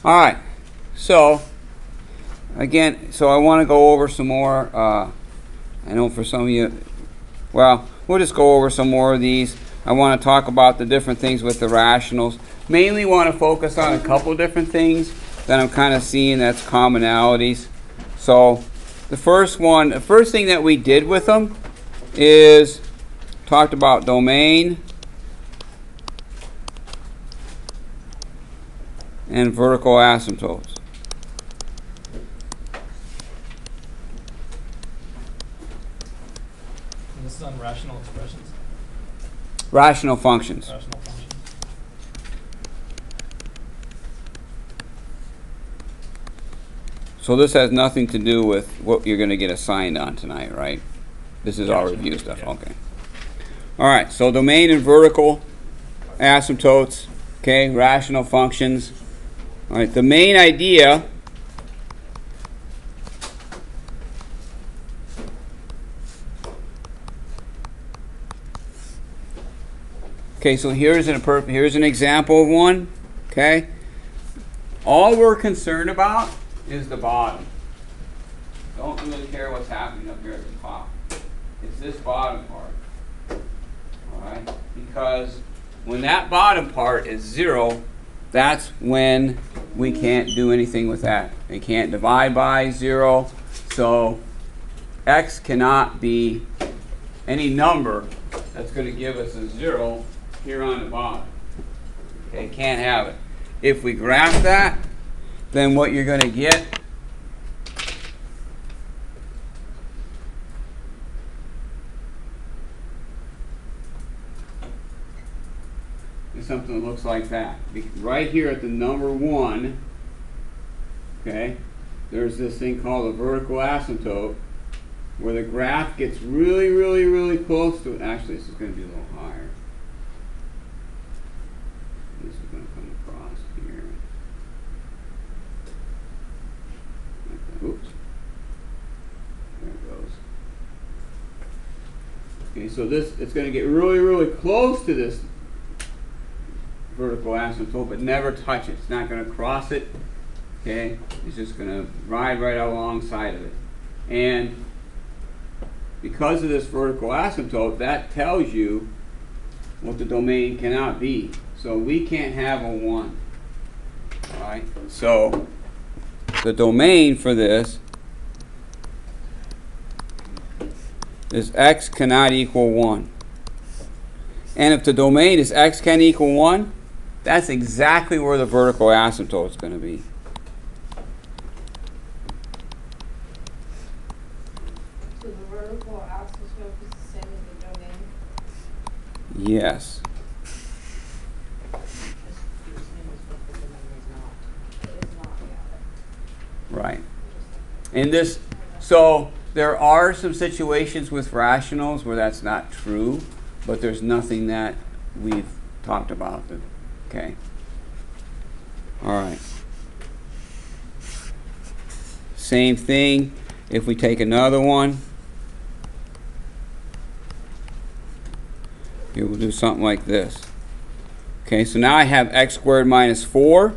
All right. So again, I want to go over some more. I know for some of you, well, we'll just go over some more of these. I want to talk about the different things with the rationals. Mainly want to focus on a couple different things that I'm kind of seeing that's commonalities. So the first thing that we did with them is talked about domain and vertical asymptotes. And this is on rational expressions? Rational functions. Rational functions. So this has nothing to do with what you're going to get assigned on tonight, right? This is all review stuff. Yeah. Okay. All right. So domain and vertical asymptotes. Okay. Rational functions. All right. The main idea okay, so here's an example of one. Okay. All we're concerned about is the bottom. Don't really care what's happening up here at the top. It's this bottom part. Alright? Because when that bottom part is 0, that's when we can't do anything with that. They can't divide by 0. So x cannot be any number that's going to give us a 0 here on the bottom. Okay, can't have it. If we graph that, then what you're going to get is something that looks like that. Right here at the number 1, okay, there's this thing called a vertical asymptote where the graph gets really, really, really close to it. Actually, this is going to be a little higher. This is going to come across here. Oops. There it goes. Okay, so it's going to get really, really close to this vertical asymptote, but never touch it. It's not going to cross it. Okay, it's just going to ride right alongside of it. And because of this vertical asymptote, that tells you what the domain cannot be. So we can't have a 1. All right. So the domain for this is x cannot equal 1. And if the domain is x can equal 1, that's exactly where the vertical asymptote is going to be. So the vertical asymptote is the same as the domain? Yes. Right. In this, so there are some situations with rationals where that's not true, but there's nothing that we've talked about. Okay. All right. Same thing if we take another one. Here we'll do something like this. Okay, so now I have x squared minus 4.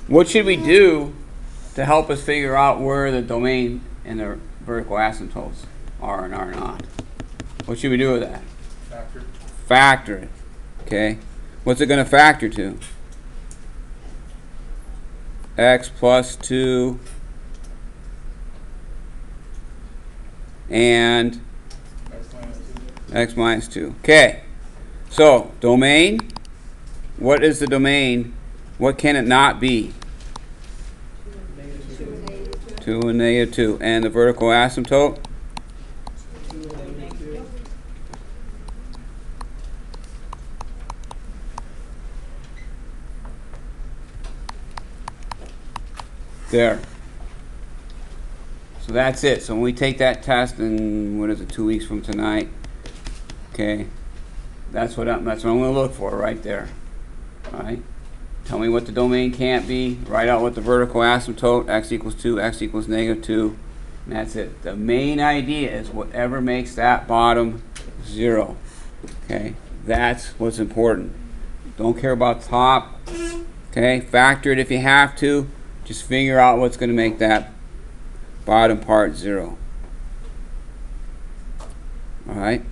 What should we do to help us figure out where the domain and the vertical asymptotes are and are not? What should we do with that? Factor. Factor it. Okay. What's it going to factor to? X plus 2 and x minus 2. Okay. So, domain. What is the domain? What can it not be? 2 and negative 2. And the vertical asymptote? There. So that's it. So when we take that test in, what is it, 2 weeks from tonight, okay, that's what I'm going to look for right there. All right. Tell me what the domain can't be. Write out what the vertical asymptote, x equals 2, x equals negative 2. And that's it. The main idea is whatever makes that bottom 0. Okay. That's what's important. Don't care about top. Okay, factor it if you have to. Just figure out what's going to make that bottom part 0. Alright?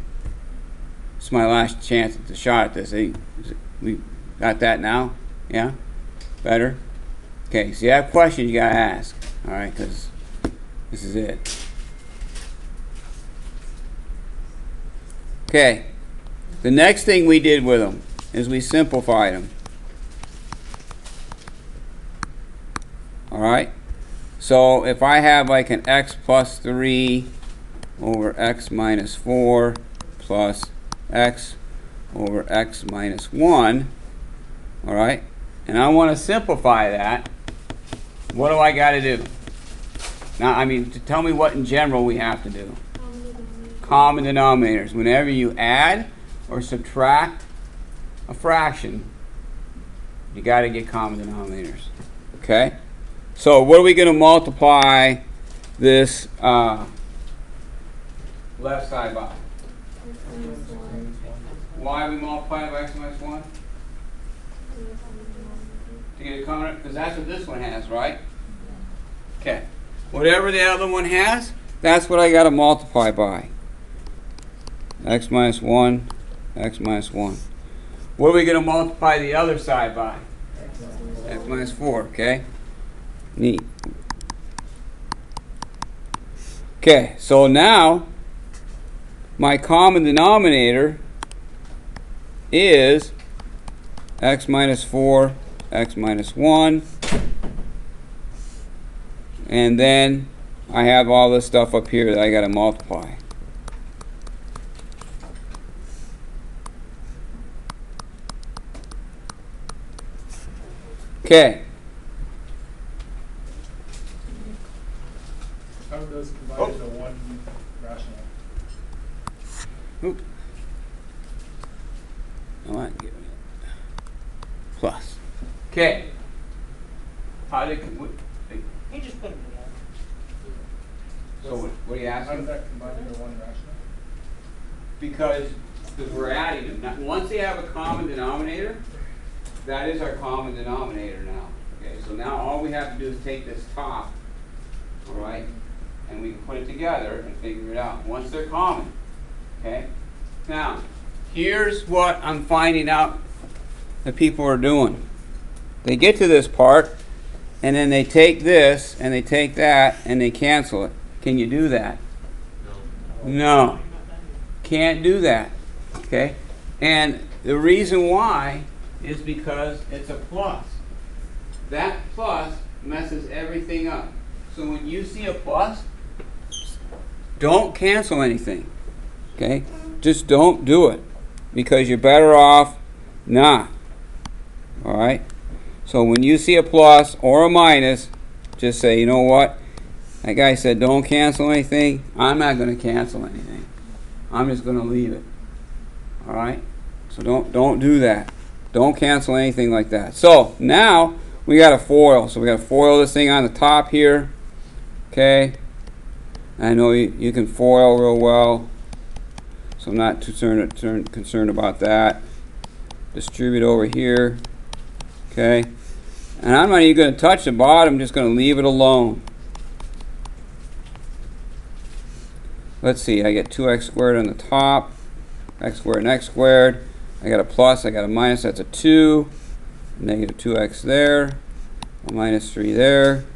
It's my last chance at the shot at this. Hey, we got that now? Yeah? Better? Okay, so you have questions you gotta ask. Alright, because this is it. Okay, the next thing we did with them is we simplified them. Alright, so if I have like an x plus 3 over x minus 4 plus x over x minus 1, alright, and I want to simplify that, what do I got to do? Now, I mean, to tell me what in general we have to do. Common denominators. Whenever you add or subtract a fraction, you got to get common denominators. Okay? So what are we going to multiply this left side by? Why are we multiplying by x minus 1? To get a common, because that's what this one has, right? Okay. Whatever the other one has, that's what I got to multiply by. X minus 1, x minus 1. What are we going to multiply the other side by? X minus 4, okay? Neat. Okay, so now my common denominator is x minus 4, x minus 1. And then I have all this stuff up here that I got to multiply. Okay. How are those combined into one rational? Oop. I want to get rid of it. Plus. Okay. How did You just put them together. so what are you How asking? does that combine into one rational? Because we're adding them. Now, once they have a common denominator, that is our common denominator now. Okay, so now all we have to do is take this top, all right, and we can put it together and figure it out once they're common. Okay. Now, here's what I'm finding out that people are doing. They get to this part, and then they take this and they take that and they cancel it. Can you do that? No. Can't do that. Okay? And the reason why is because it's a plus. That plus messes everything up. So when you see a plus, don't cancel anything. Okay? Just don't do it. Because you're better off not. Alright? So when you see a plus or a minus, just say, you know what? That guy said don't cancel anything. I'm not going to cancel anything. I'm just going to leave it. Alright? So don't do that. Don't cancel anything like that. So now we got a FOIL. So we got to FOIL this thing on the top here. Okay? I know you can FOIL real well. So I'm not too concerned about that. Distribute over here. Okay? And I'm not even going to touch the bottom. I'm just going to leave it alone. Let's see. I get 2x squared on the top. X squared and x squared. I got a plus. I got a minus. That's a 2. Negative 2x there. A minus 3 there.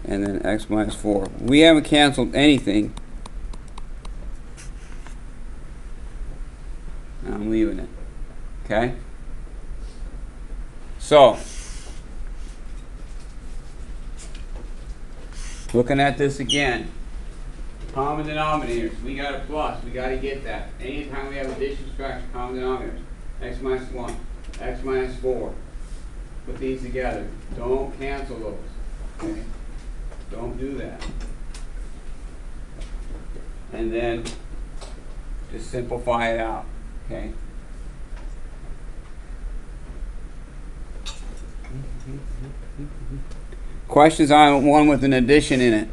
And then x minus 4. We haven't canceled anything. I'm leaving it. Okay? So, looking at this again, common denominators, we got a plus, we got to get that. Anytime we have addition, subtraction, common denominators, x minus 1, x minus 4, put these together. Don't cancel those. Okay? Don't do that. And then just simplify it out. Okay? Questions on one with an addition in it?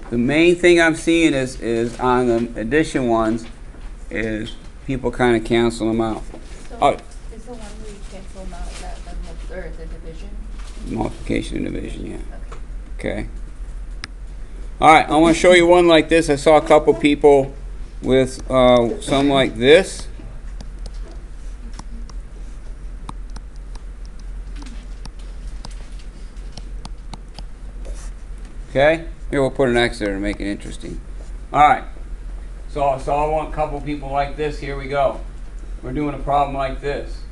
The main thing I'm seeing is on the addition ones is people kind of cancel them out. So Oh, Is the one where you cancel not that or the division? multiplication and division, yeah. Okay. Okay. All right, I want to show you one like this. I saw a couple people with some like this. Okay, here we'll put an X there to make it interesting. All right, so I want a couple people like this. Here we go. We're doing a problem like this.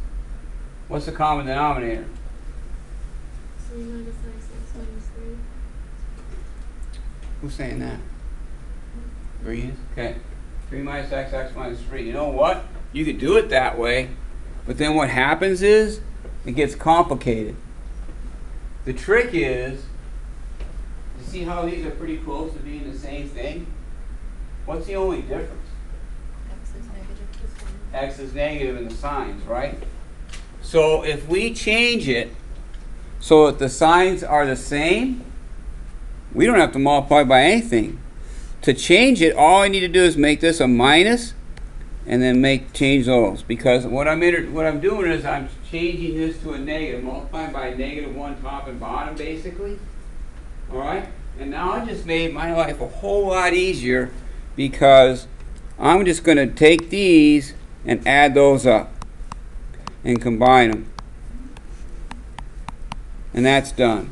What's the common denominator? 3 minus x minus 3. Who's saying that? 3 is? Okay. 3 minus x minus 3. You know what? You could do it that way, but then what happens is it gets complicated. The trick is, you see how these are pretty close to being the same thing? What's the only difference? X is negative. X is negative in the signs, right? So if we change it so that the signs are the same, we don't have to multiply by anything. To change it, all I need to do is make this a minus and then change those. Because what I'm doing is I'm changing this to a negative, multiplying by -1 top and bottom basically. Alright? And now I just made my life a whole lot easier because I'm just going to take these and add those up and combine them. And that's done.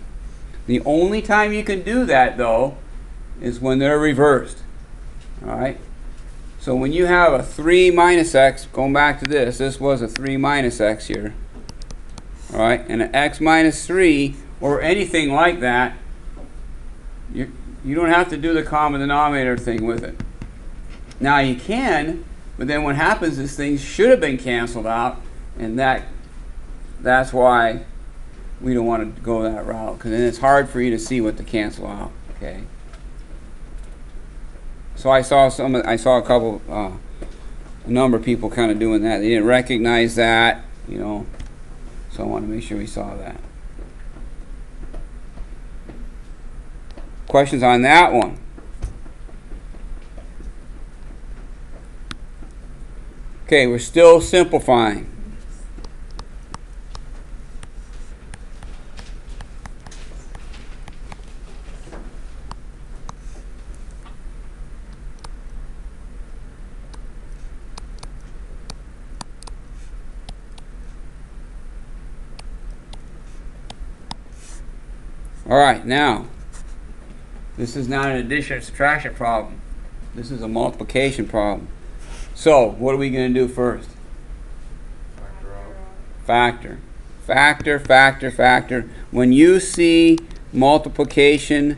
The only time you can do that though is when they're reversed. Alright? So when you have a 3 minus x, going back to this was a 3 minus x here. Alright? And an x minus 3 or anything like that, you don't have to do the common denominator thing with it. Now you can, but then what happens is things should have been canceled out, and that's why we don't want to go that route, because then it's hard for you to see what to cancel out. Okay. So I saw a number of people kind of doing that. They didn't recognize that, you know. So I want to make sure we saw that. Questions on that one? Okay, we're still simplifying. All right, now, this is not an addition or subtraction problem. This is a multiplication problem. So, what are we going to do first? Factor. Factor, factor, factor. When you see multiplication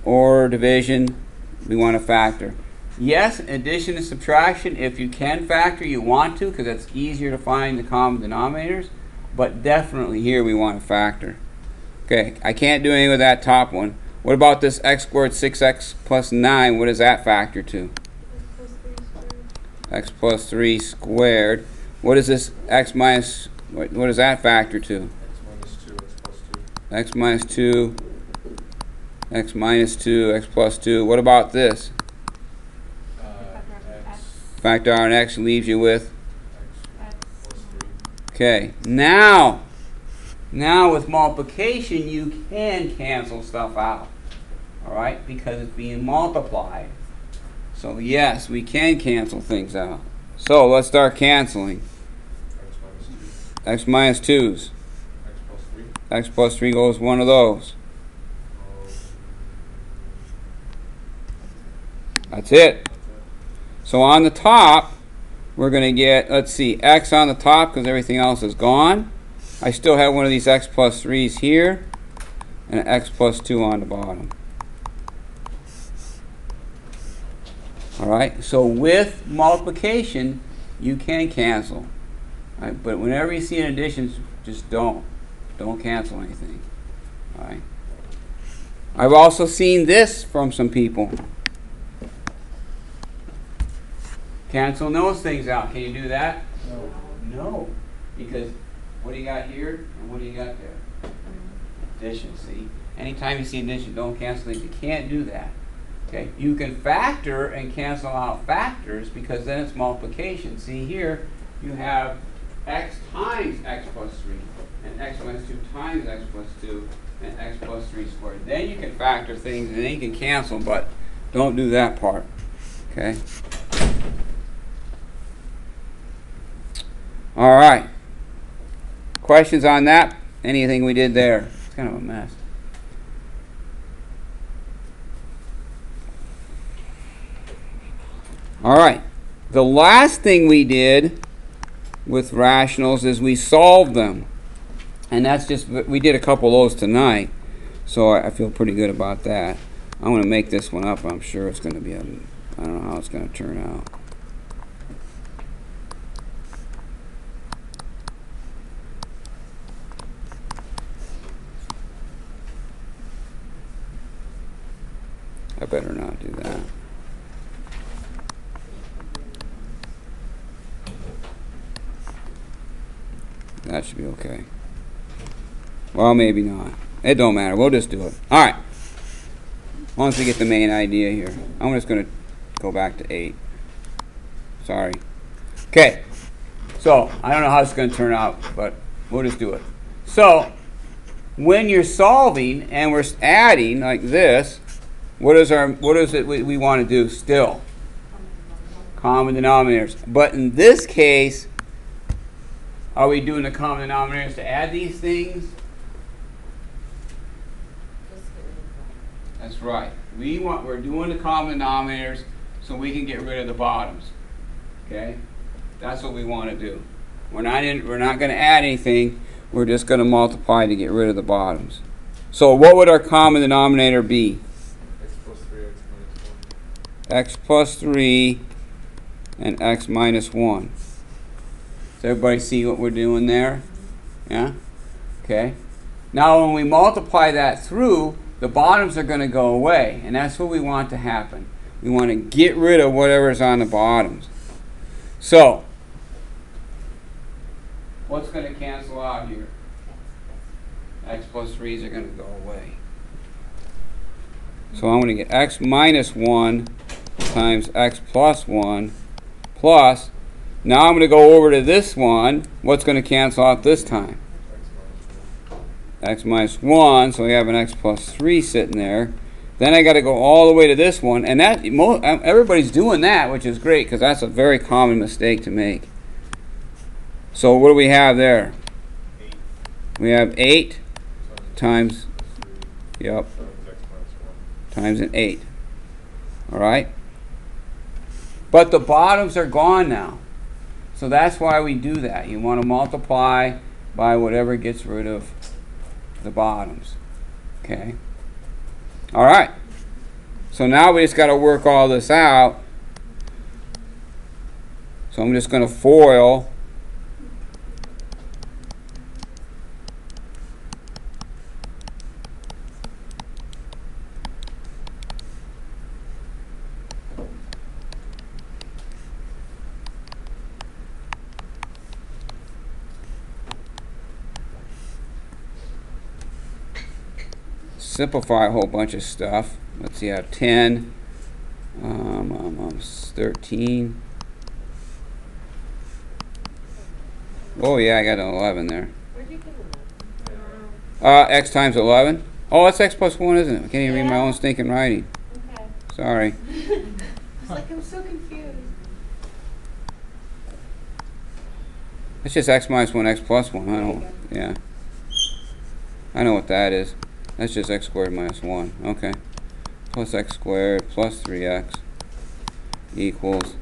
or division, we want to factor. Yes, addition and subtraction, if you can factor, you want to, because it's easier to find the common denominators. But definitely here we want to factor. Okay, I can't do anything with that top one. What about this x squared 6x plus 9? What does that factor to? X plus 3 squared. What is this x minus, what does that factor to? X minus 2, x minus 2, x plus 2. What about this? Factor out an x leaves you with? Okay, now with multiplication you can cancel stuff out. Alright, because it's being multiplied. So yes, we can cancel things out. So let's start canceling. X minus 2's. X plus 3 goes one of those. That's it. So on the top, we're going to get, let's see, x on the top because everything else is gone. I still have one of these x plus 3's here, and an x plus 2 on the bottom. Alright, so with multiplication, you can cancel. Right? But whenever you see an addition, just don't cancel anything. Alright. I've also seen this from some people. Cancel those things out. Can you do that? No. No. Because what do you got here and what do you got there? Addition, see? Anytime you see addition, don't cancel it. You can't do that. Okay? You can factor and cancel out factors because then it's multiplication. See here, you have x times x plus 3, and x minus 2 times x plus 2, and x plus 3 squared. Then you can factor things, and then you can cancel, but don't do that part. Okay? All right. Questions on that? Anything we did there? It's kind of a mess. All right. The last thing we did with rationals is we solved them. And that's just, we did a couple of those tonight. So I feel pretty good about that. I'm going to make this one up. I'm sure it's going to be, I don't know how it's going to turn out. I better not do that. That should be okay. Well, maybe not. It don't matter. We'll just do it. All right. Once we get the main idea here. I'm just going to go back to 8. Sorry. Okay. So, I don't know how it's going to turn out, but we'll just do it. So, when you're solving and we're adding like this, what is it we want to do still? Common denominators. But in this case, are we doing the common denominators to add these things? That's right. We're doing the common denominators so we can get rid of the bottoms. Okay? That's what we want to do. We're not going to add anything. We're just going to multiply to get rid of the bottoms. So what would our common denominator be? X plus 3 and x minus 1. Does everybody see what we're doing there? Yeah? Okay. Now when we multiply that through, the bottoms are going to go away. And that's what we want to happen. We want to get rid of whatever's on the bottoms. So, what's going to cancel out here? X plus 3's are going to go away. So I'm going to get x minus 1 times x plus 1 plus, now I'm going to go over to this one. What's going to cancel out this time? X minus 1, so we have an x plus 3 sitting there. Then I got to go all the way to this one, and that everybody's doing that, which is great because that's a very common mistake to make. So what do we have there? 8. We have 8 times, yep, times an 8. All right? But the bottoms are gone now. So that's why we do that. You want to multiply by whatever gets rid of the bottoms. Okay? All right. So now we just got to work all this out. So I'm just going to FOIL simplify a whole bunch of stuff. Let's see, I have 10, 13. Oh yeah, I got an 11 there. Where'd you get 11? X times 11. Oh, that's x plus 1, isn't it? I can't even read my own stinking writing. Okay. Sorry. It's like I'm so confused. It's just x minus 1, x plus 1. I don't, yeah. I know what that is. That's just x squared minus 1. Okay. Plus x squared plus 3x equals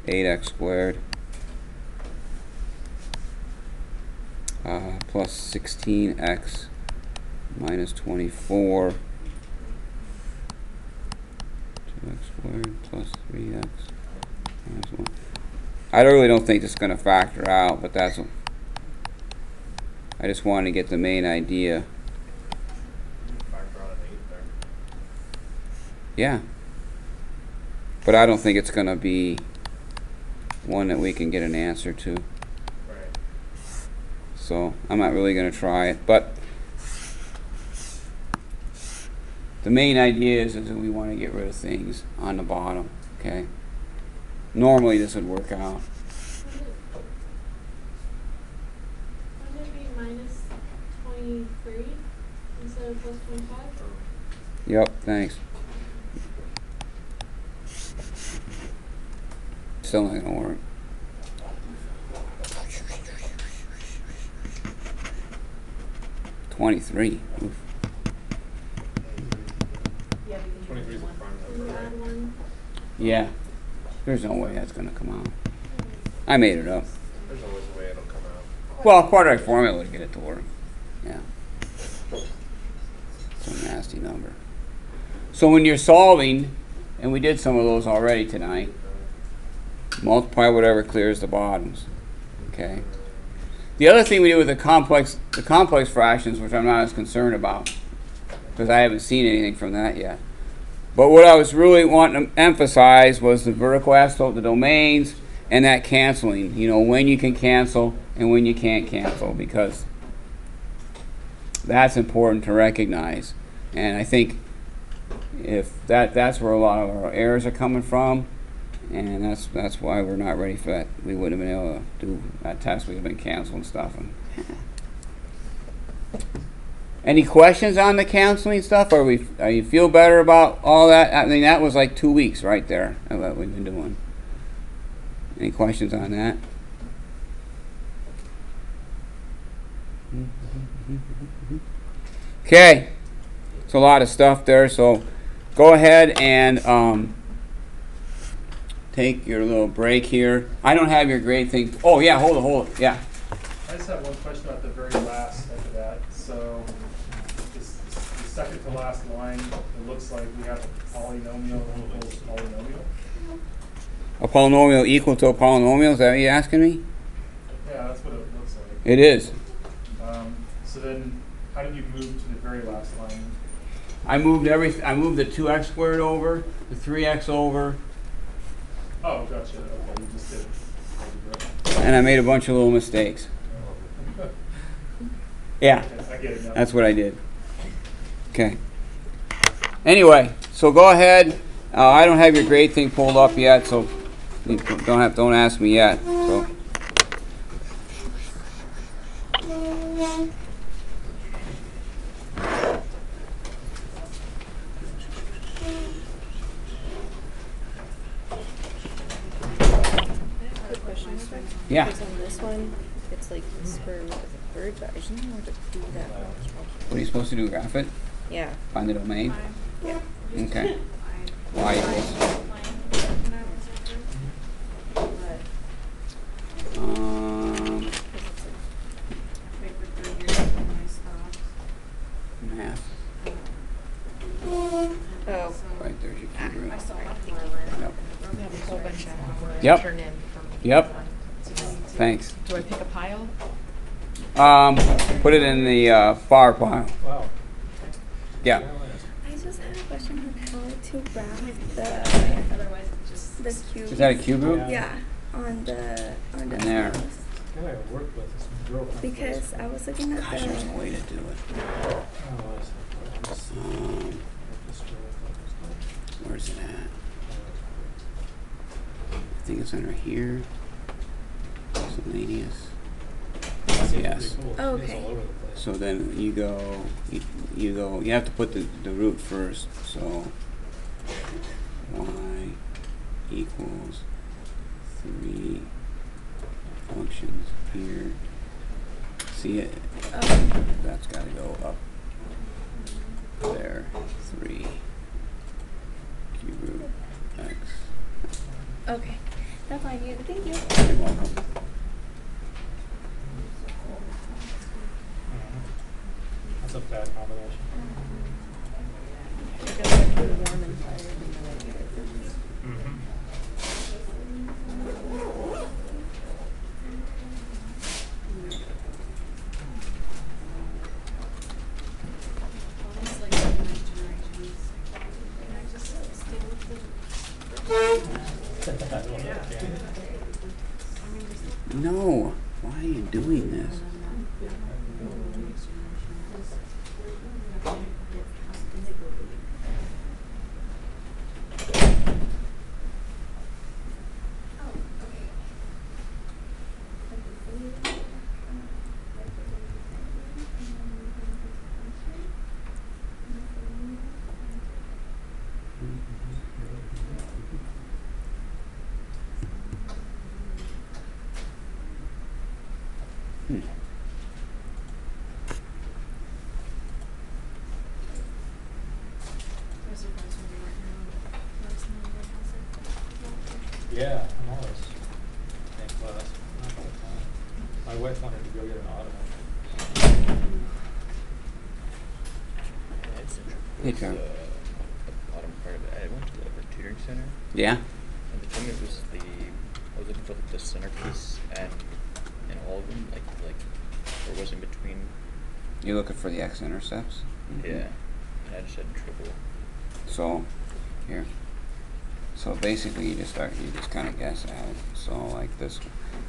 8x squared plus 16x minus 24. 2x squared plus 3x minus 1. I really don't think this is going to factor out, but that's... I just wanted to get the main idea. Yeah. But I don't think it's going to be one that we can get an answer to. Right. So I'm not really going to try it. But the main idea is that we want to get rid of things on the bottom. Okay. Normally this would work out. plus 25? Yep, thanks. Still not gonna work. $23. Oof. Yeah, we can 23 is a one. prime number, right? One. Yeah. There's no way that's gonna come out. I made it up. There's always a way it'll come out. Well, quadratic formula would get it to work. Yeah. It's a nasty number. So when you're solving, and we did some of those already tonight, multiply whatever clears the bottoms. Okay. The other thing we do with the complex fractions, which I'm not as concerned about, because I haven't seen anything from that yet. But what I was really wanting to emphasize was the vertical asymptote, the domains, and that canceling. You know, when you can cancel and when you can't cancel, because that's important to recognize. And I think if that's where a lot of our errors are coming from, and that's why we're not ready for that. We wouldn't have been able to do that test. We'd have been canceled and stuff. Any questions on the counseling stuff? Are you feel better about all that? I mean, that was like 2 weeks right there of what we've been doing. Any questions on that? Okay, it's a lot of stuff there. So go ahead and take your little break here. I don't have your grade thing. Oh yeah, hold it. Yeah. I just have one question about the very last after that. So this the second to last line, it looks like we have a polynomial equals polynomial. A polynomial equal to a polynomial? Is that what you're asking me? Yeah, that's what it looks like. It is. So then, how did you move to the very last line? I moved the 2x squared over, the 3x over, Oh, gotcha. Okay, you just did it. and I made a bunch of little mistakes. Yeah, Okay, I get it now. that's what I did. Okay. Anyway, so go ahead. I don't have your grade thing pulled up yet, so you don't ask me yet. So. Quick question, sir. Yeah. Because on this one, it's like square root of a third, but I just don't know how to do that much. What are you supposed to do? Graph it? Yeah. Find the domain? Yeah. Okay. Y equals. Math. Oh. Right there's your cube root. Yep. We have a whole bunch of Yep. turn in from Yep. Thanks. Do I pick a pile? Put it in the far pile. Wow. Yeah. I just had a question on how to graph the cube. Is that a cube root? Yeah, on the In there. mouse. Guy I work with is from girl. Because I was looking at Gosh, there's a the way to do it. Where's it at? I think it's under here. Miscellaneous. Yes. Oh, okay. So then you go, you have to put the root first. So y equals 3 functions here. See it? That's got to go up there. 3 cube root x. Okay, that's all I needed. Thank you. You're welcome. That's a bad combination. I guess I put warm and tired and then I get it. No, why are you doing this? Hmm. Yeah, I'm always in class. Not all the time. My wife wanted to go get an automatic. Hey, Charlie. The bottom part of it. I went to the tutoring center, Yeah? and they told me it was I was looking for like the centerpiece and all of them, or was in between. You're looking for the x-intercepts? Mhm. Yeah, and I just had trouble. So, here. So basically you just kind of guess at it. So like this,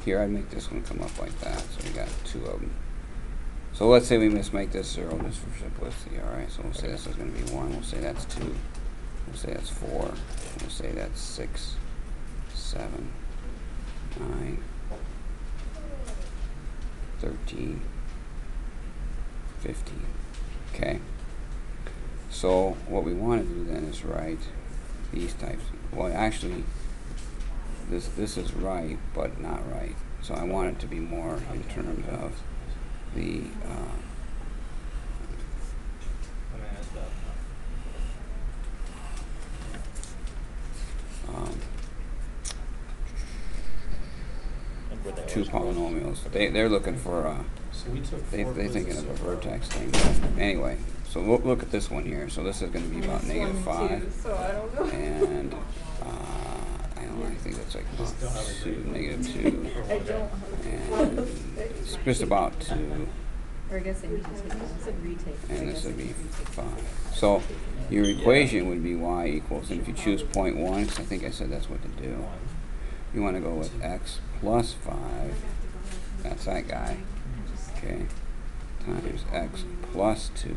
here I'd make this one come up like that. So we got two of them. So let's say we just make this 0 just for simplicity, alright? So we'll say this is going to be 1, we'll say that's 2, we'll say that's 4, we'll say that's 6, 7, 9, 13, 15. Okay? So what we want to do then is write these types. Well, actually, this is right, but not right. So I want it to be more in terms of the two polynomials. They're looking for So we took they're 4 thinking quizzes of a so far. vertex thing. But anyway, so look at this one here. So this is going to be about -5, So I don't know. and I don't know. I think that's like Just don't have a grade. -2, I don't. and it's just about 2. Or I guess I need to take this and retake. And this would be 5. So your equation would be y equals, and if you choose 0.1, because I think I said that's what to do, you want to go with x plus 5, that's that guy, okay, times x plus 2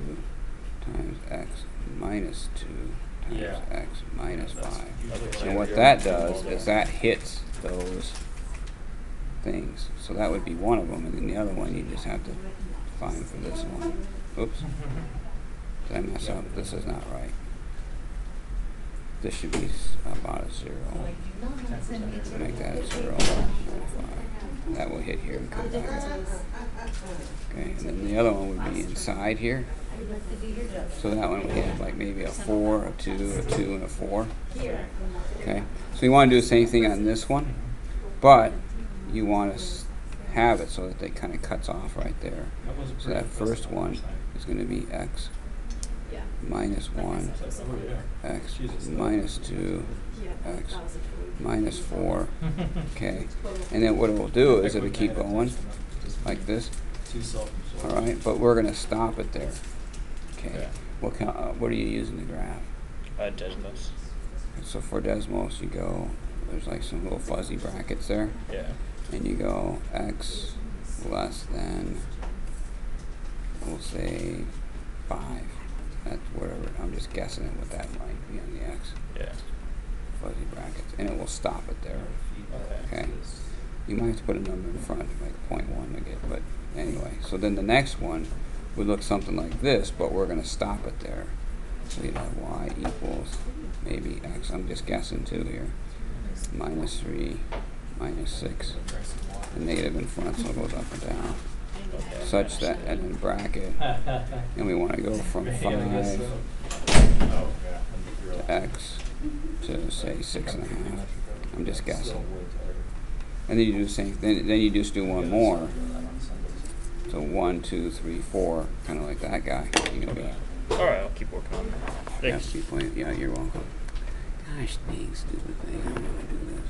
times x minus 2 times Yeah. x minus That's 5. usually And what what that does is that hits those things. So that would be one of them, and then the other one you just have to find for this one. Oops. Did I mess up? This is not right. This should be about a 0. Make that a 0. 5. That will hit here and come back. Okay, and then the other one would be inside here. So that one would hit like maybe a 4, a 2, a 2, and a 4. Okay, so you want to do the same thing on this one, but you want to have it so that they kind of cuts off right there. So that first one is going to be x minus 1, x minus 2, x minus 4. Okay, and then what it will do is it'll keep going like this. All right, but we're going to stop it there. Okay, what are you using the graph? Desmos. So for Desmos, you go, there's like some little fuzzy brackets there. Yeah. And you go x less than, we'll say 5. That's whatever. I'm just guessing at what that might be on the x. Yeah. Fuzzy brackets, and it will stop it there. Okay. Okay. You might have to put a number in front, like 0.1 to get. But anyway, so then the next one would look something like this, but we're going to stop it there. So you'd have y equals maybe x. I'm just guessing too here. Minus 3. Minus 6, the negative in front, so it goes up and down, such that, and then bracket, and we want to go from 5 to x to say 6.5. I'm just guessing. And then you do the same. Then you just do one more. So 1, 2, 3, 4, kind of like that guy. You know that. All right, I'll keep working on it. Yeah, Thanks. keep playing. Yeah, you're welcome. Gosh dang, stupid thing. I'm gonna do this.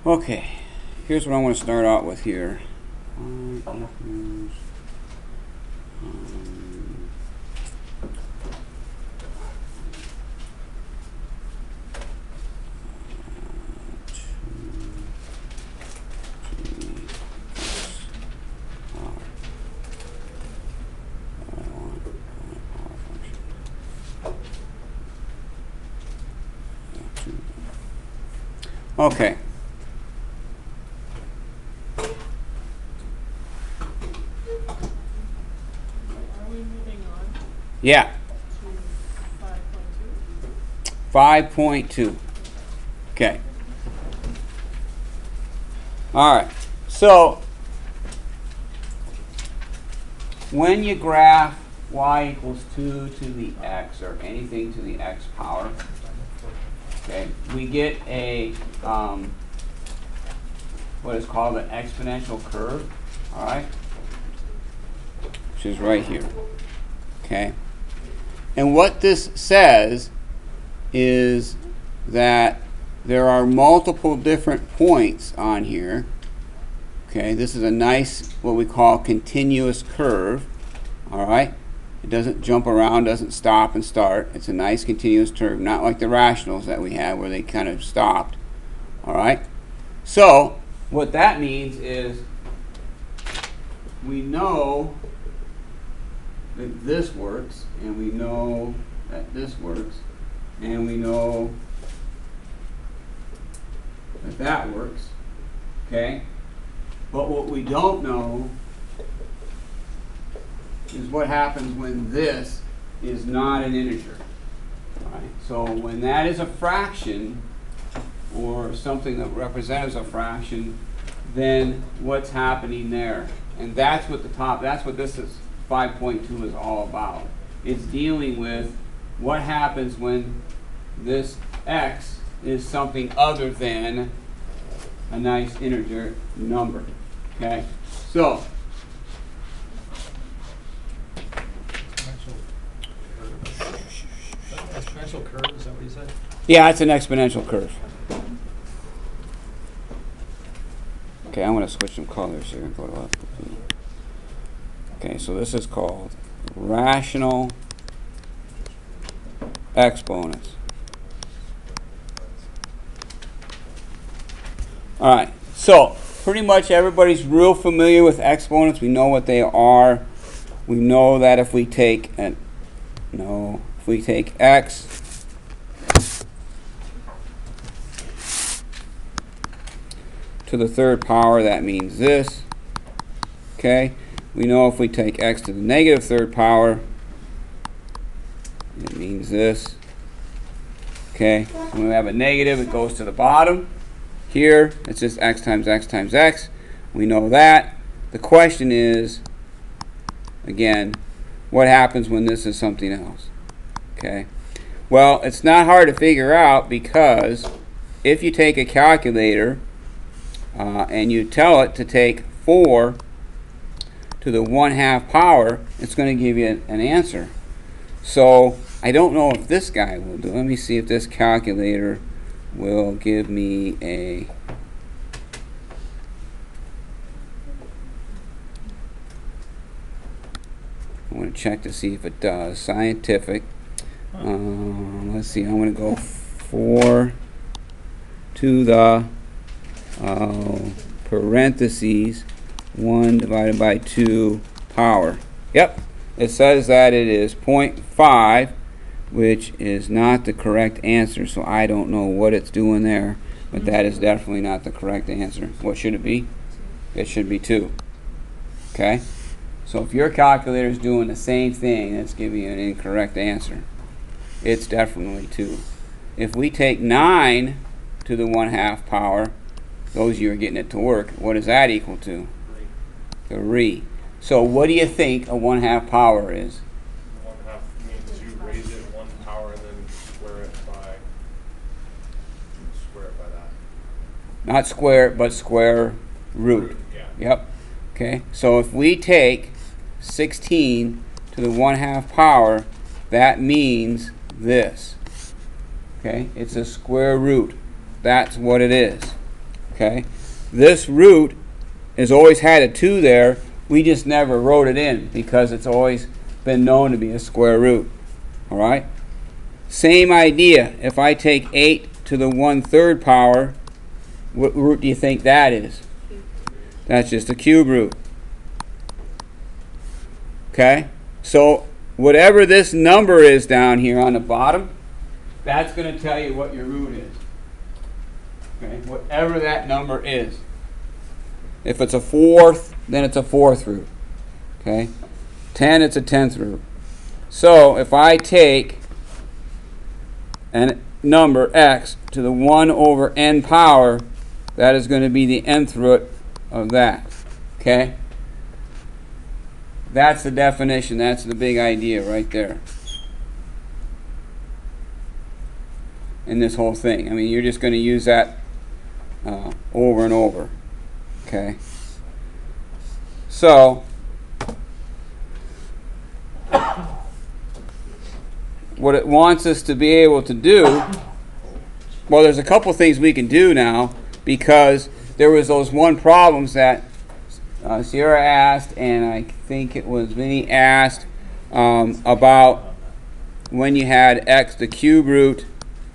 Okay, here's what I want to start out with here. Okay. Are we moving on Yeah, to 5.2? 5.2. Okay. All right. So when you graph y equals 2 to the x, or anything to the x power, okay, we get a what is called an exponential curve. All right, which is right here. Okay. And what this says is that there are multiple different points on here. Okay, this is a nice, what we call continuous curve. All right, it doesn't jump around, doesn't stop and start. It's a nice continuous curve, not like the rationals that we had where they kind of stopped. All right, so what that means is we know that this works, and we know that this works, and we know that that works, okay? But what we don't know is what happens when this is not an integer. All right? So when that is a fraction, or something that represents a fraction, then what's happening there? And that's what that's what this is, 5.2 is all about. It's dealing with what happens when this x is something other than a nice integer number. Okay? So, Exponential curve, is that what you said? yeah, it's an exponential curve. Okay, I'm going to switch some colors here and go to left. Okay, so this is called rational exponents. All right, so pretty much everybody's real familiar with exponents. We know what they are. We know that if we take x to the third power, that means this. Okay, we know if we take x to the negative third power, it means this. Okay, so when we have a negative, it goes to the bottom. Here, it's just x times x times x. We know that. The question is, again, what happens when this is something else? Okay, well, it's not hard to figure out, because if you take a calculator and you tell it to take 4 to the 1/2 power, it's going to give you an answer. So I don't know if this guy will do. Let me see if this calculator will give me a I want to check to see if it does. Scientific. Let's see. I'm going to go 4 to the parentheses 1 divided by 2 power. Yep, it says that it is 0.5, which is not the correct answer, so I don't know what it's doing there, but that is definitely not the correct answer. What should it be? It should be 2. Okay? So if your calculator is doing the same thing, it's giving you an incorrect answer. It's definitely 2. If we take 9 to the 1/2 power, those of you are getting it to work, what does that equal to? 3. So what do you think a 1/2 power is? 1/2 means you raise it 1 power and then square it by that. Not square, but square root. Yeah. Yep. Okay. So if we take 16 to the 1/2 power, that means this. Okay. It's a square root. That's what it is. Okay. This root has always had a 2 there. We just never wrote it in because it's always been known to be a square root. All right. Same idea. If I take 8 to the 1/3 power, what root do you think that is? That's just a cube root. Okay? So whatever this number is down here on the bottom, that's going to tell you what your root is. Okay? Whatever that number is. If it's a 4th, then it's a 4th root. Okay? 10, it's a 10th root. So if I take a number x to the 1 over n power, that is going to be the nth root of that. Okay? That's the definition. That's the big idea right there. In this whole thing. I mean, you're just going to use that over and over. Okay? So, what it wants us to be able to do, well, there's a couple things we can do now, because there was those one problems that Sierra asked, and I think it was Vinny asked, about when you had x, the cube root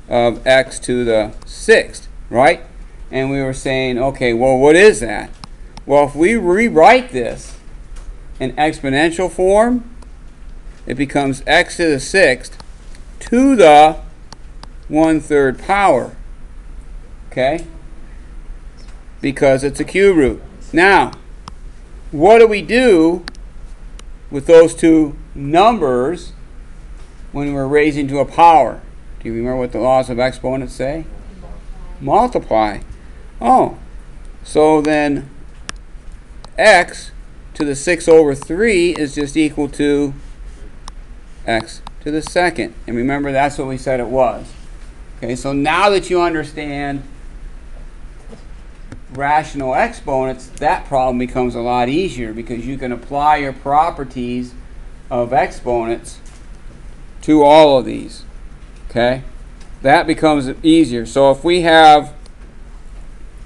of x to the 6th, right? And we were saying, okay, well, what is that? Well, if we rewrite this in exponential form, it becomes x to the 6th to the 1/3 power. Okay? Because it's a cube root. Now, what do we do with those two numbers when we're raising to a power? Do you remember what the laws of exponents say? Multiply. Oh, so then x to the 6 over 3 is just equal to x to the 2nd. And remember, that's what we said it was. Okay, so now that you understand rational exponents, that problem becomes a lot easier because you can apply your properties of exponents to all of these. Okay, that becomes easier. So if we have,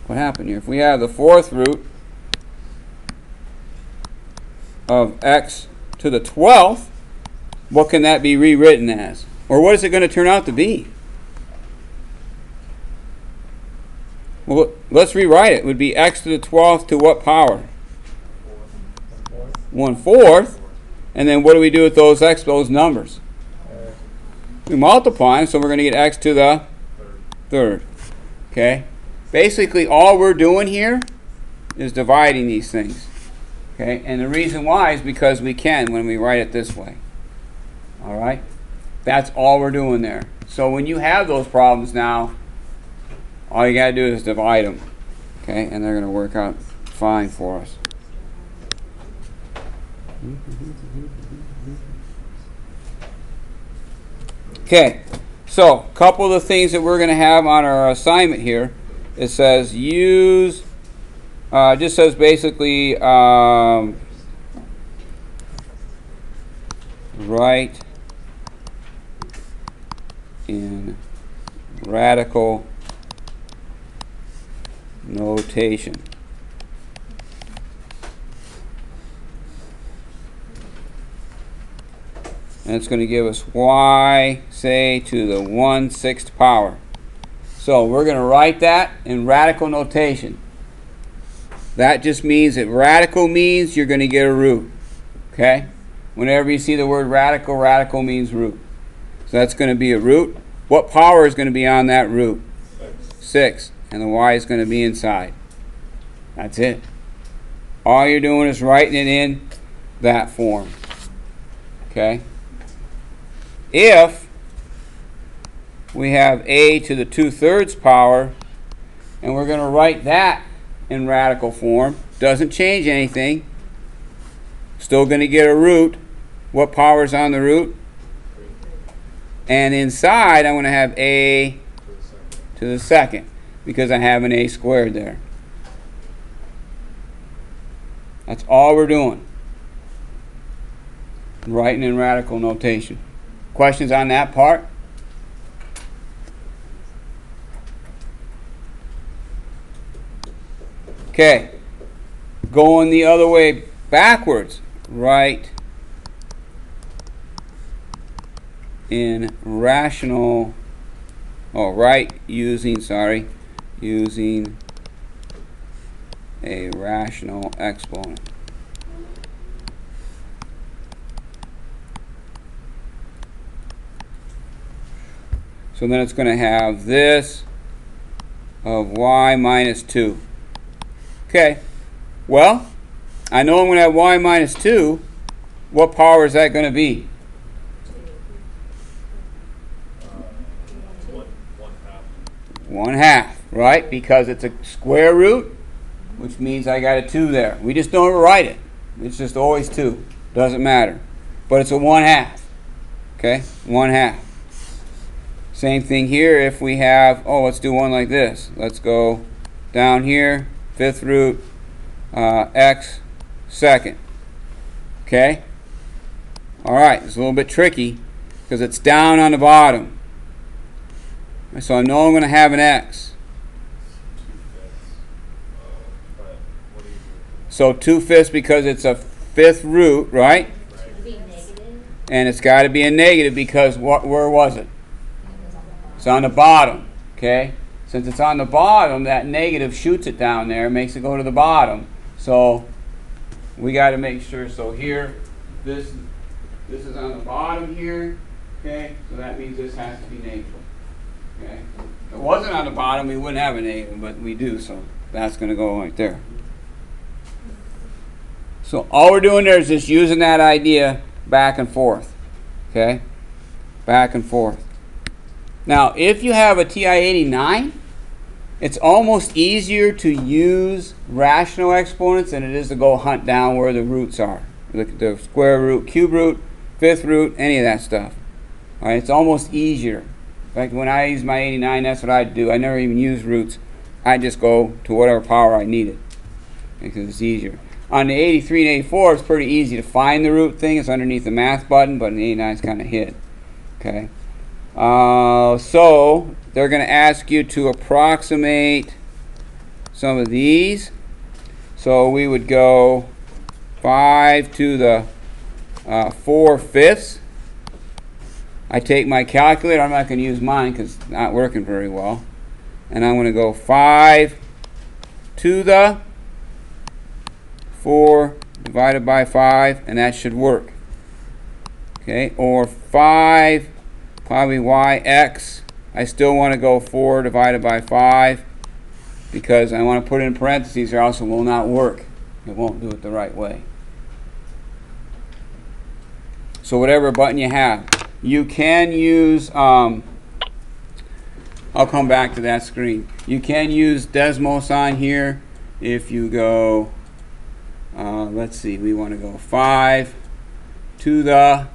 what happened here? If we have the 4th root of x to the 12th, what can that be rewritten as? Or what is it going to turn out to be? Well, let's rewrite it. It would be x to the 12th to what power? 1/4. And then what do we do with those numbers? We multiply them, so we're going to get x to the 3rd. Okay? Basically, all we're doing here is dividing these things. Okay? And the reason why is because we can when we write it this way. All right? That's all we're doing there. So when you have those problems now, all you got to do is divide them. Okay? And they're going to work out fine for us. Okay, so a couple of the things that we're going to have on our assignment here. It says use, just says basically write in radical notation. And it's going to give us y, say, to the 1/6 power. So we're going to write that in radical notation. That just means that radical means you're going to get a root. Okay? Whenever you see the word radical, radical means root. So that's going to be a root. What power is going to be on that root? 6. And the y is going to be inside. That's it. All you're doing is writing it in that form. Okay? If we have a to the 2/3 power, and we're going to write that in radical form, doesn't change anything. Still going to get a root. What power is on the root? And inside, I'm going to have a to the 2nd, because I have an a squared there. That's all we're doing. Writing in radical notation. Questions on that part? Okay. Going the other way backwards. Write in rational, using a rational exponent. So then it's going to have this of y minus 2. Okay, well, I know I'm going to have y minus 2. What power is that going to be? 1/2, right? Because it's a square root, which means I got a 2 there. We just don't write it. It's just always 2. Doesn't matter. But it's a 1/2. Okay, 1/2. Same thing here if we have, let's do one like this. Let's go down here, 5th root, x 2nd. Okay? Alright, it's a little bit tricky because it's down on the bottom. So I know I'm going to have an x. So 2/5 because it's a 5th root, right? And it's got to be a negative because where was it? It's on the bottom. Okay? Since it's on the bottom, that negative shoots it down there, makes it go to the bottom. So we got to make sure. So here, this is on the bottom here. Okay? So that means this has to be negative. Okay? If it wasn't on the bottom, we wouldn't have a negative, but we do. So that's going to go right there. So all we're doing there is just using that idea back and forth. Okay? Back and forth. Now, if you have a TI-89, it's almost easier to use rational exponents than it is to go hunt down where the roots are. The square root, cube root, 5th root, any of that stuff. All right, it's almost easier. In fact, when I use my 89, that's what I do. I never even use roots. I just go to whatever power I needed because it's easier. On the 83 and 84, it's pretty easy to find the root thing. It's underneath the math button, but in the 89, it's kind of hid. Okay. So they're going to ask you to approximate some of these. So we would go 5 to the 4/5. I take my calculator. I'm not going to use mine because it's not working very well. And I'm going to go 5 to the 4 divided by 5, and that should work. Okay, or 5, probably yx. I still want to go 4 divided by 5 because I want to put it in parentheses or else it will not work. It won't do it the right way. So whatever button you have. You can use, I'll come back to that screen. You can use Desmos on here if you go, let's see, we want to go 5 to the,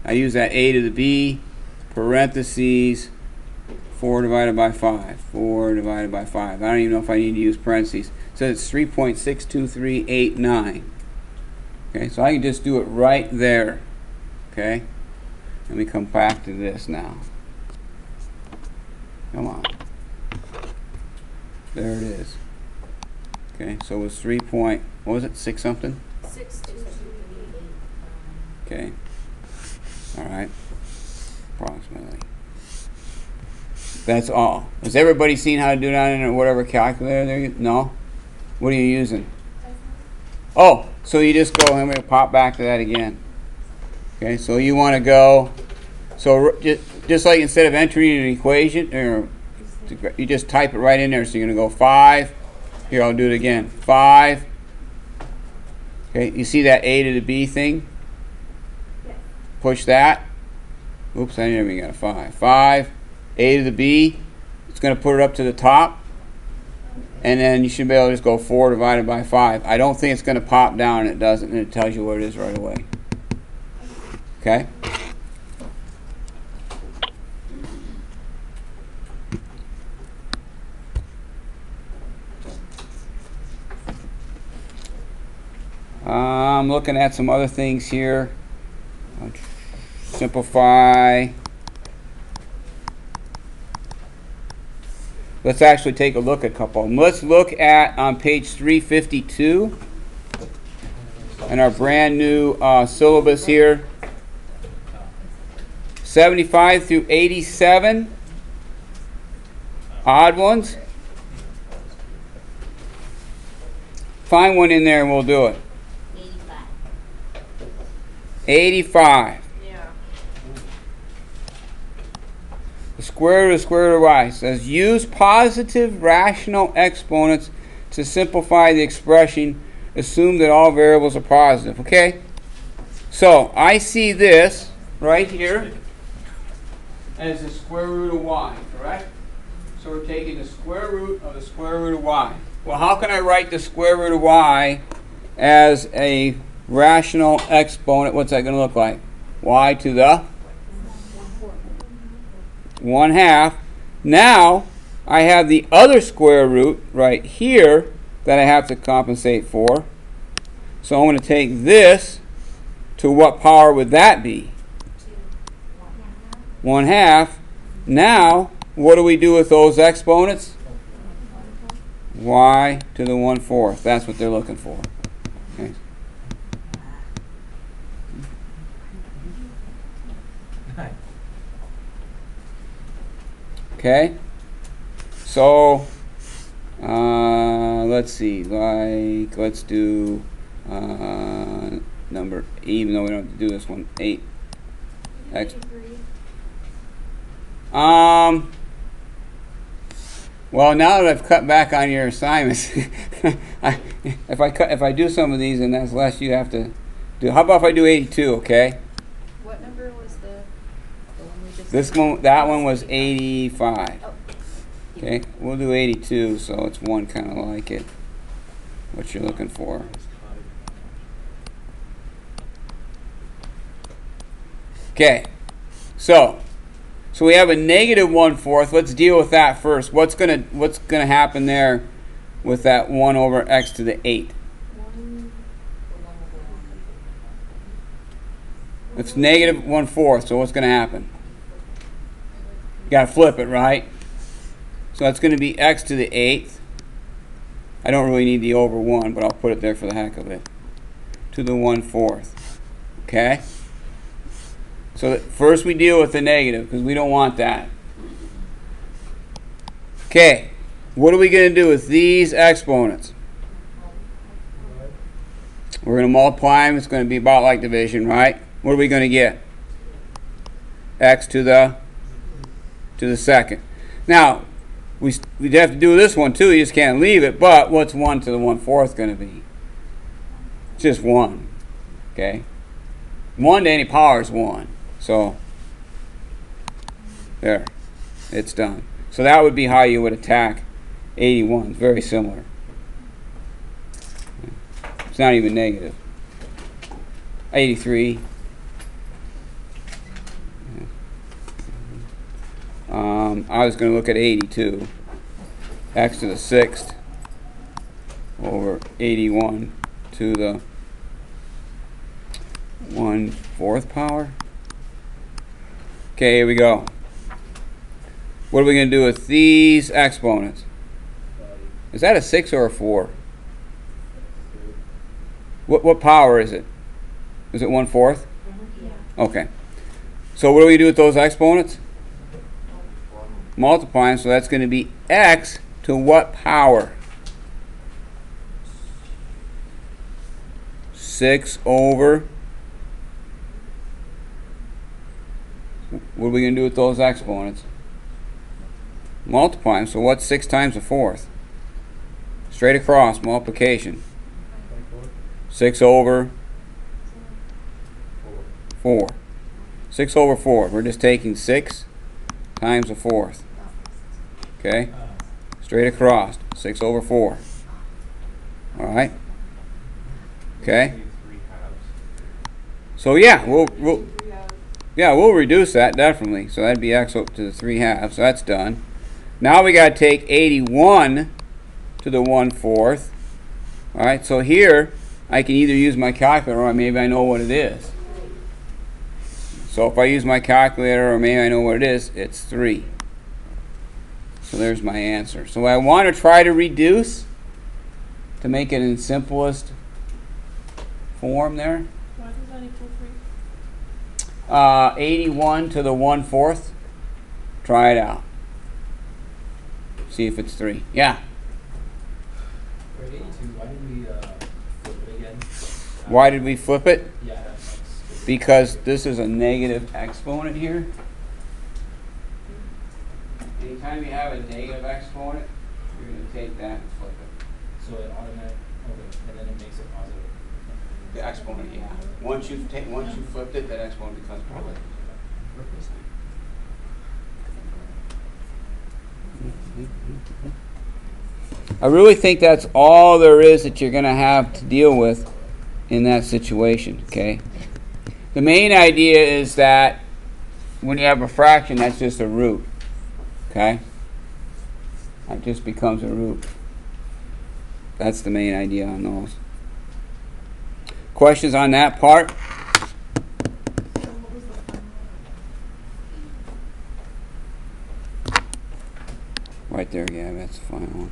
I use that a to the b, parentheses, 4 divided by 5. 4 divided by 5. I don't even know if I need to use parentheses. It says it's 3.62389. Okay, so I can just do it right there. Okay, let me come back to this now. Come on. There it is. Okay, so it was 3 point, what was it, 6 something? 6.228. Okay. All right. Approximately. That's all. Has everybody seen how to do that in whatever calculator they're using? No? What are you using? Oh, so you just go, I'm going to pop back to that again. Okay, so you want to go, so just like instead of entering an equation, or you just type it right in there. So you're going to go 5. Here, I'll do it again. 5. Okay, you see that A to the B thing? Push that. Oops, I never even got a 5. 5, A to the B. It's going to put it up to the top. And then you should be able to just go 4 divided by 5. I don't think it's going to pop down, and it doesn't, and it tells you where it is right away. Okay? I'm looking at some other things here. Simplify. Let's actually take a look at a couple of them. Let's look at on page 352 in our brand new syllabus here. 75 through 87. Odd ones. Find one in there and we'll do it. 85. Yeah. The square root of square root of y says use positive rational exponents to simplify the expression. Assume that all variables are positive. Okay? So I see this right here as the square root of y, correct? So we're taking the square root of the square root of y. Well, how can I write the square root of y as a rational exponent? What's that going to look like? Y to the 1/2. Now I have the other square root right here that I have to compensate for. So I'm going to take this to what power would that be? 1/2. Now what do we do with those exponents? Y to the 1/4. That's what they're looking for. Okay. Okay, so let's see, let's do number, even though we don't have to do this one, 8. X. Well, now that I've cut back on your assignments, if I do some of these and that's less, you have to do. How about if I do 82? Okay. What number was the one we just? This one, that one was 85. Oh. Okay, we'll do 82, so it's one kind of like it. What you're looking for. Okay, so we have a negative 1/4. Let's deal with that first. What's gonna happen there with that 1 over x to the 8? It's negative 1/4. So what's gonna happen? You gotta flip it, right? So that's going to be x to the 8th. I don't really need the over 1, but I'll put it there for the heck of it. To the 1/4. Okay? So first we deal with the negative, because we don't want that. Okay. What are we going to do with these exponents? We're going to multiply them. It's going to be about like division, right? What are we going to get? X to the 2nd. Now, we'd have to do this one too. You just can't leave it. But what's 1 to the 1/4 going to be? It's just 1. Okay? 1 to any power is 1. So, there. It's done. So that would be how you would attack 81. It's very similar. It's not even negative. 83. I was going to look at 82. X to the 6th over 81 to the 1/4 power. Okay, here we go. What are we going to do with these exponents? Is that a 6 or a 4? What power is it? Is it 1/4? Okay. So what do we do with those exponents? Multiplying, so that's going to be x to what power? 6 over, what are we going to do with those exponents? Multiply them. So what's 6 times a fourth? Straight across, multiplication. 6 over 4. 6 over 4. We're just taking 6 times a fourth. Okay? Straight across. 6 over 4. Alright? Okay? So yeah, we'll reduce that definitely. So that'd be x up to the 3/2. So that's done. Now we got to take 81 to the 1/4. Alright, so here I can either use my calculator or maybe I know what it is. So if I use my calculator or maybe I know what it is, it's 3. So there's my answer. So I want to try to reduce to make it in simplest form there. Why does that equal 3? 81 to the 1/4. Try it out. See if it's 3. Yeah. For 82, why did we flip it again? Why did we flip it? Yeah, that's Because this is a negative exponent here. Anytime you have a negative exponent, you're going to take that and flip it. so it automatic. Okay, and then it makes it positive. The exponent, yeah. Once you flipped it, that exponent becomes positive. I really think that's all there is that you're going to have to deal with in that situation, okay? The main idea is that when you have a fraction, that's just a root, okay? That just becomes a root. That's the main idea on those. Questions on that part? Right there, yeah, that's the final one.